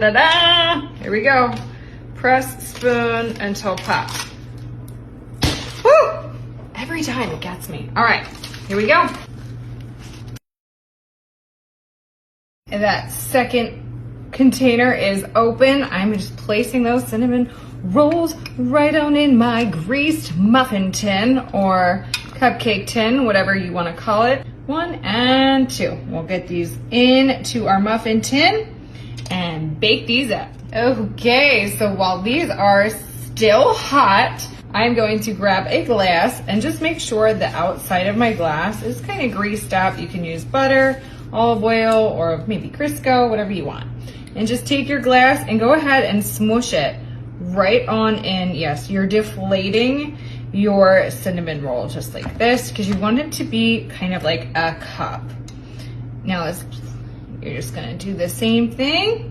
Ta-da! Here we go. Press spoon until popped. Woo! Every time it gets me. All right, here we go. And that second container is open. I'm just placing those cinnamon rolls right on in my greased muffin tin or cupcake tin, whatever you want to call it. 1 and 2. We'll get these into our muffin tin and bake these up. Okay, so while these are still hot, I'm going to grab a glass and just make sure the outside of my glass is kind of greased up. You can use butter, olive oil, or maybe Crisco, whatever you want. And just take your glass and go ahead and smush it right on in. Yes, you're deflating your cinnamon roll just like this because you want it to be kind of like a cup. Now you're just gonna do the same thing,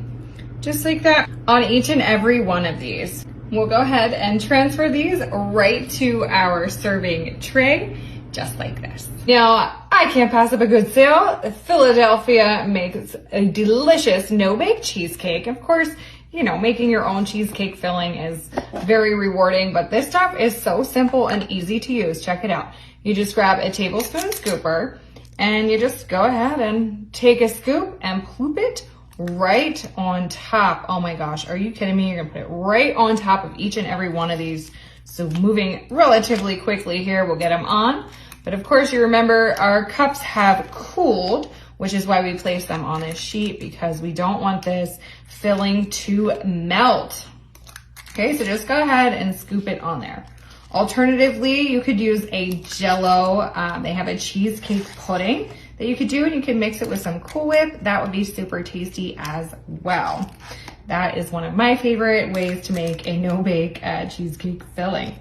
just like that, on each and every one of these. We'll go ahead and transfer these right to our serving tray, just like this. Now, I can't pass up a good sale. Philadelphia makes a delicious no-bake cheesecake. Of course, you know, making your own cheesecake filling is very rewarding, but this stuff is so simple and easy to use. Check it out. You just grab a tablespoon scooper and you just go ahead and take a scoop and ploop it right on top. Oh my gosh, are you kidding me? You're gonna put it right on top of each and every one of these. So moving relatively quickly here, we'll get them on. But of course, you remember our cups have cooled, which is why we place them on this sheet, because we don't want this filling to melt. Okay, so just go ahead and scoop it on there. Alternatively, you could use a Jell-O. They have a cheesecake pudding that you could do, and you can mix it with some Cool Whip. That would be super tasty as well. That is one of my favorite ways to make a no-bake cheesecake filling.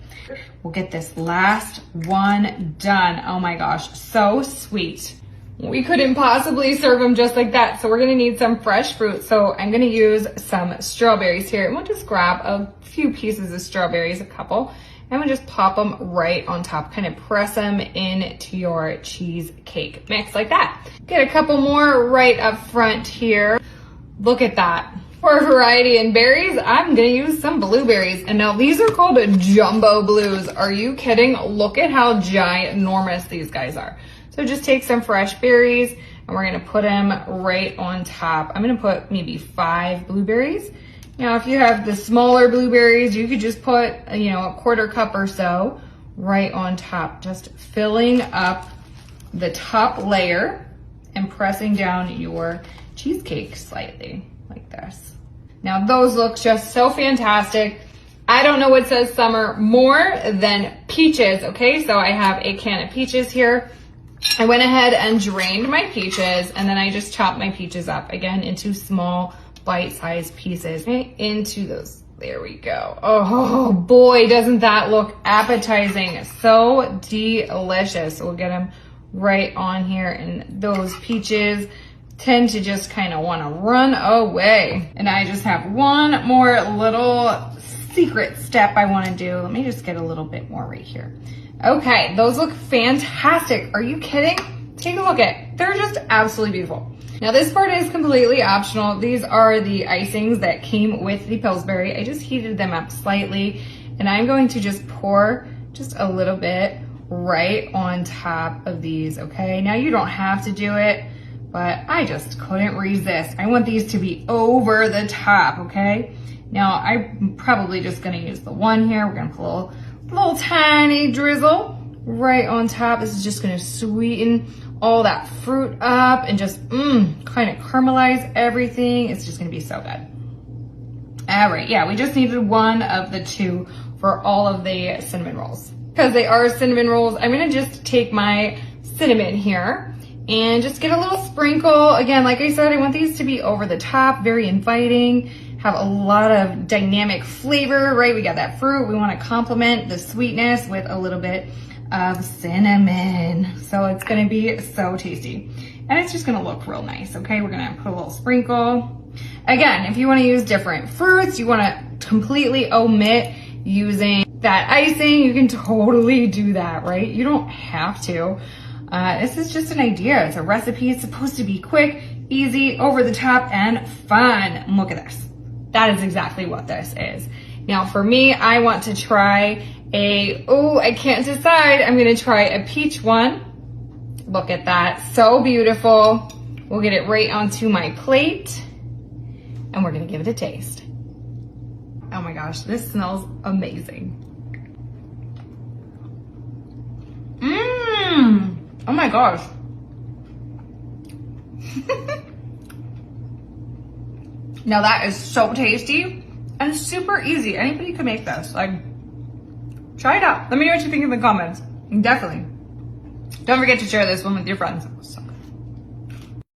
We'll get this last one done. Oh my gosh, so sweet. We couldn't possibly serve them just like that, so we're gonna need some fresh fruit. So I'm gonna use some strawberries here, and we'll just grab a few pieces of strawberries, a couple, and we'll just pop them right on top, kind of press them into your cheesecake mix like that. Get a couple more right up front here. Look at that. For variety in berries, I'm gonna use some blueberries. And now these are called jumbo blues. Are you kidding? Look at how ginormous these guys are. So just take some fresh berries and we're gonna put them right on top. I'm gonna put maybe 5 blueberries. Now, if you have the smaller blueberries, you could just put, you know, a 1/4 cup or so right on top, just filling up the top layer and pressing down your cheesecake slightly like this. Now, those look just so fantastic. I don't know what says summer more than peaches, okay? So I have a can of peaches here. I went ahead and drained my peaches, and then I just chopped my peaches up again into small bite-sized pieces. Okay, into those. There we go. Oh boy, doesn't that look appetizing? So delicious. So we'll get them right on here, and those peaches tend to just kind of want to run away. And I just have one more little secret step I want to do. Let me just get a little bit more right here. Okay, those look fantastic. Are you kidding? Take a look at, they're just absolutely beautiful. Now this part is completely optional. These are the icings that came with the Pillsbury. I just heated them up slightly, and I'm going to just pour just a little bit right on top of these, okay? Now you don't have to do it, but I just couldn't resist. I want these to be over the top, okay? Now I'm probably just gonna use the one here. We're gonna put a little tiny drizzle right on top. This is just gonna sweeten all that fruit up and just kind of caramelize everything. It's just gonna be so good. All right, yeah, we just needed one of the 2 for all of the cinnamon rolls. Because they are cinnamon rolls, I'm gonna just take my cinnamon here and just get a little sprinkle. Again, like I said, I want these to be over the top, very inviting, have a lot of dynamic flavor, right? We got that fruit. We want to complement the sweetness with a little bit of cinnamon. So it's going to be so tasty. And it's just going to look real nice, okay? We're going to put a little sprinkle. Again, if you want to use different fruits, you want to completely omit using that icing, you can totally do that, right? You don't have to. This is just an idea. It's a recipe. It's supposed to be quick, easy, over the top, and fun. Look at this. That is exactly what this is. Now for me, I want to try I can't decide. I'm gonna try a peach one. Look at that, so beautiful. We'll get it right onto my plate and we're gonna give it a taste. Oh my gosh, this smells amazing. Oh my gosh. Now that is so tasty and super easy. Anybody can make this. Like, try it out. Let me know what you think in the comments. Definitely. Don't forget to share this one with your friends.